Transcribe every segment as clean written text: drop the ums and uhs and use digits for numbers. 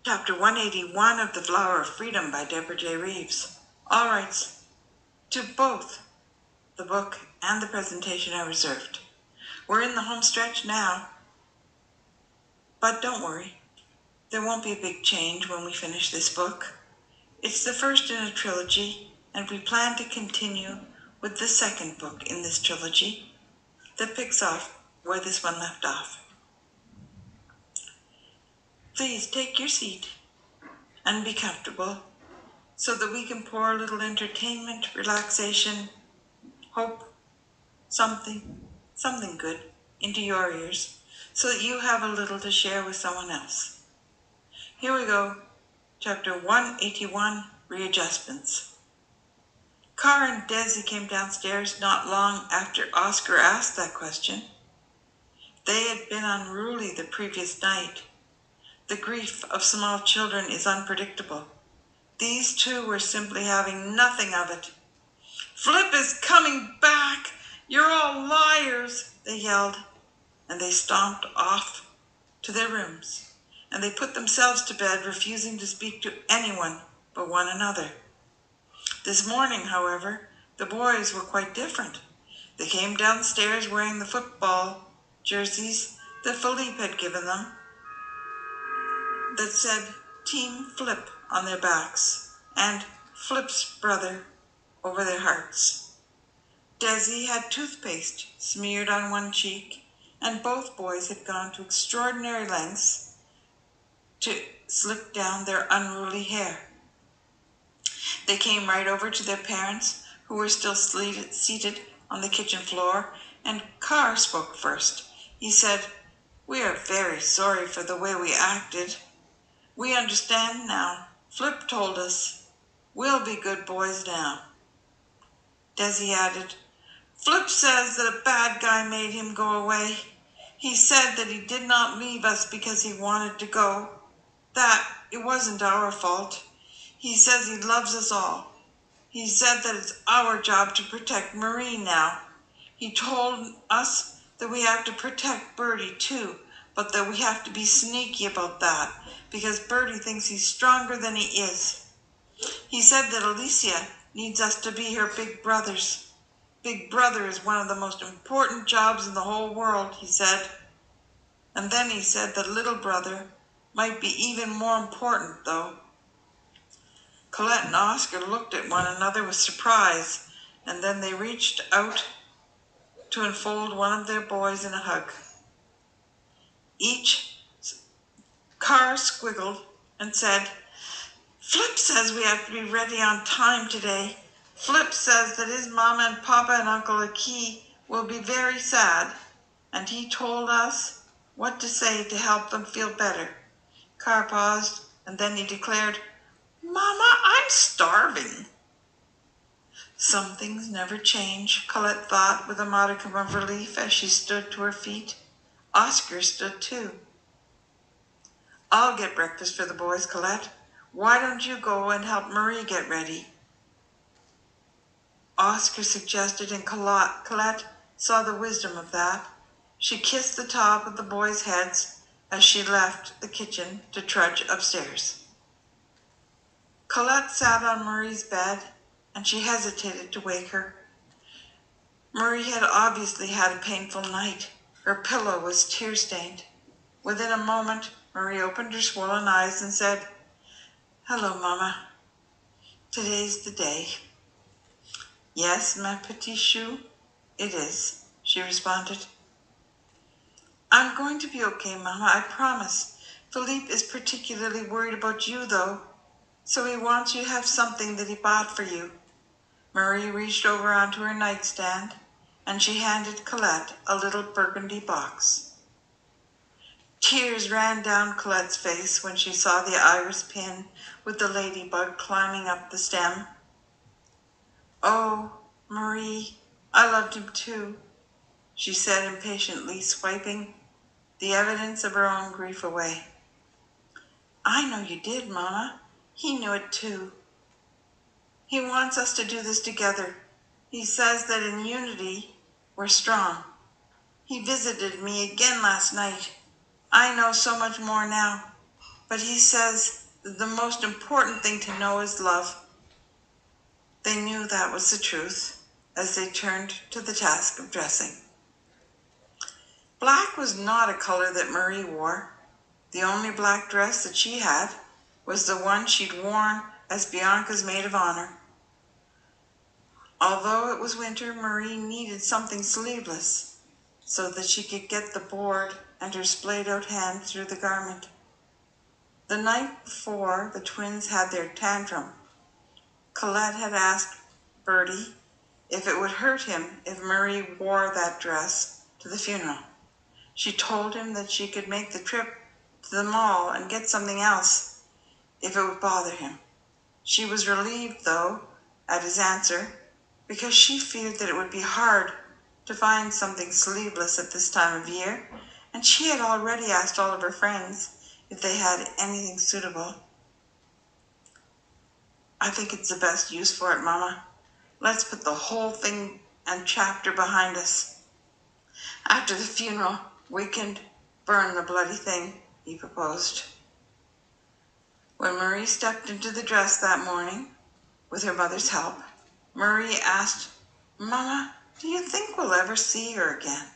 Chapter 181 of The Flower of Freedom by Deborah J. Reeves. All rights to both the book and the presentation are reserved. We're in the home stretch now, but don't worry, there won't be a big change when we finish this book. It's the first in a trilogy, and we plan to continue with the second book in this trilogy that picks off where this one left off. Please take your seat and be comfortable so that we can pour a little entertainment, relaxation, hope, something good into your ears so that you have a little to share with someone else. Here we go. Chapter 181, Readjustments. Carr and Desi came downstairs not long after Oscar asked that question. They had been unruly the previous night. The grief of small children is unpredictable. These two were simply having nothing of it. "Flip is coming back! You're all liars!" they yelled, and they stomped off to their rooms, and they put themselves to bed, refusing to speak to anyone but one another. This morning, however, the boys were quite different. They came downstairs wearing the football jerseys that Philippe had given them, that said Team Flip on their backs and Flip's brother over their hearts. Desi had toothpaste smeared on one cheek, and both boys had gone to extraordinary lengths to slick down their unruly hair. They came right over to their parents, who were still seated on the kitchen floor, and Carr spoke first. He said, "We are very sorry for the way we acted. We understand now. Flip told us. We'll be good boys now." Desi added, "Flip says that a bad guy made him go away. He said that he did not leave us because he wanted to go, that it wasn't our fault. He says he loves us all. He said that it's our job to protect Marie now. He told us that we have to protect Bertie too, but that we have to be sneaky about that because Bertie thinks he's stronger than he is. He said that Alicia needs us to be her big brothers. Big brother is one of the most important jobs in the whole world," he said. And then he said that little brother might be even more important, though. Colette and Oscar looked at one another with surprise, and then they reached out to enfold one of their boys in a hug. Carr squiggled and said, "Flip says we have to be ready on time today. Flip says that his mama and papa and Uncle Aki will be very sad, and he told us what to say to help them feel better." Carr paused, and then he declared, "Mama, I'm starving." Some things never change, Colette thought with a modicum of relief as she stood to her feet. Oscar stood too. "I'll get breakfast for the boys, Colette. Why don't you go and help Marie get ready?" Oscar suggested, and Colette saw the wisdom of that. She kissed the top of the boys' heads as she left the kitchen to trudge upstairs. Colette sat on Marie's bed, and she hesitated to wake her. Marie had obviously had a painful night. Her pillow was tear-stained. Within a moment, Marie opened her swollen eyes and said, "Hello, Mama. Today's the day." "Yes, ma petite chou, it is," she responded. "I'm going to be okay, Mama, I promise. Philippe is particularly worried about you, though, so he wants you to have something that he bought for you." Marie reached over onto her nightstand, and she handed Colette a little burgundy box. Tears ran down Colette's face when she saw the iris pin with the ladybug climbing up the stem. "Oh, Marie, I loved him too," she said impatiently, swiping the evidence of her own grief away. "I know you did, Mama. He knew it too. He wants us to do this together. He says that in unity we're strong. He visited me again last night. I know so much more now. But he says the most important thing to know is love. They knew that was the truth as they turned to the task of dressing. Black was not a color that Marie wore. The only black dress that she had was the one she'd worn as Bianca's maid of honor. Although it was winter, Marie needed something sleeveless so that she could get the board and her splayed-out hand through the garment. The night before the twins had their tantrum, Colette had asked Bertie if it would hurt him if Marie wore that dress to the funeral. She told him that she could make the trip to the mall and get something else if it would bother him. She was relieved, though, at his answer, because she feared that it would be hard to find something sleeveless at this time of year, and she had already asked all of her friends if they had anything suitable. I think it's the best use for it, Mama. Let's put the whole thing and chapter behind us. After the funeral, we can burn the bloody thing, he proposed. When Marie stepped into the dress that morning, with her mother's help, Marie asked, Mama, do you think we'll ever see her again?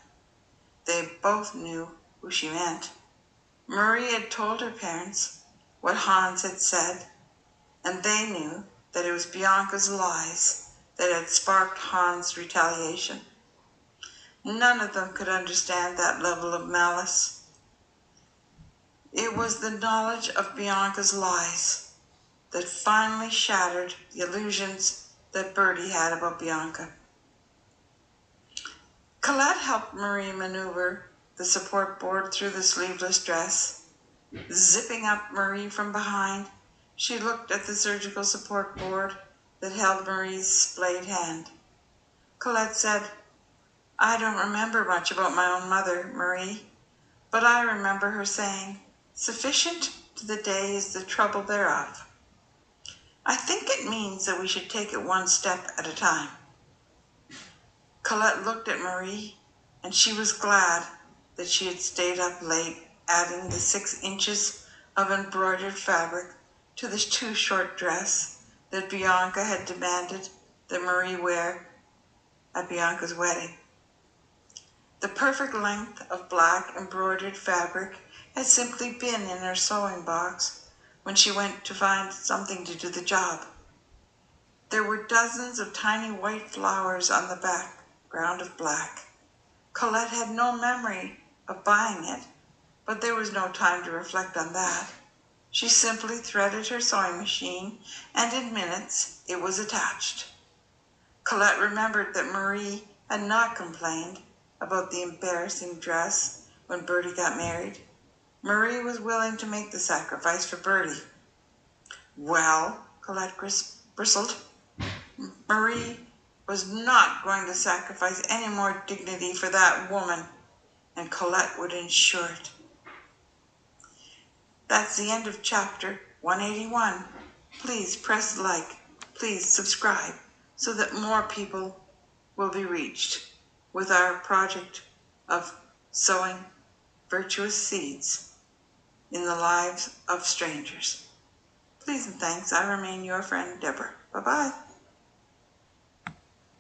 They both knew who she meant. Marie had told her parents what Hans had said, and they knew that it was Bianca's lies that had sparked Hans' retaliation. None of them could understand that level of malice. It was the knowledge of Bianca's lies that finally shattered the illusions that Bertie had about Bianca. Colette helped Marie maneuver the support board through the sleeveless dress. Zipping up Marie from behind, she looked at the surgical support board that held Marie's splayed hand. Colette said, I don't remember much about my own mother, Marie, but I remember her saying, sufficient to the day is the trouble thereof. I think it means that we should take it one step at a time. Colette looked at Marie, and she was glad that she had stayed up late, adding the 6 inches of embroidered fabric to the too short dress that Bianca had demanded that Marie wear at Bianca's wedding. The perfect length of black embroidered fabric had simply been in her sewing box when she went to find something to do the job. There were dozens of tiny white flowers on the background of black. Colette had no memory of buying it, but there was no time to reflect on that. She simply threaded her sewing machine, and in minutes it was attached. Colette remembered that Marie had not complained about the embarrassing dress when Bertie got married. Marie was willing to make the sacrifice for Bertie. Well, Colette bristled, Marie was not going to sacrifice any more dignity for that woman, and Colette would ensure it. That's the end of chapter 181. Please press like, please subscribe, so that more people will be reached with our project of sowing virtuous seeds in the lives of strangers. Please and thanks. I remain your friend, Deborah. Bye-bye.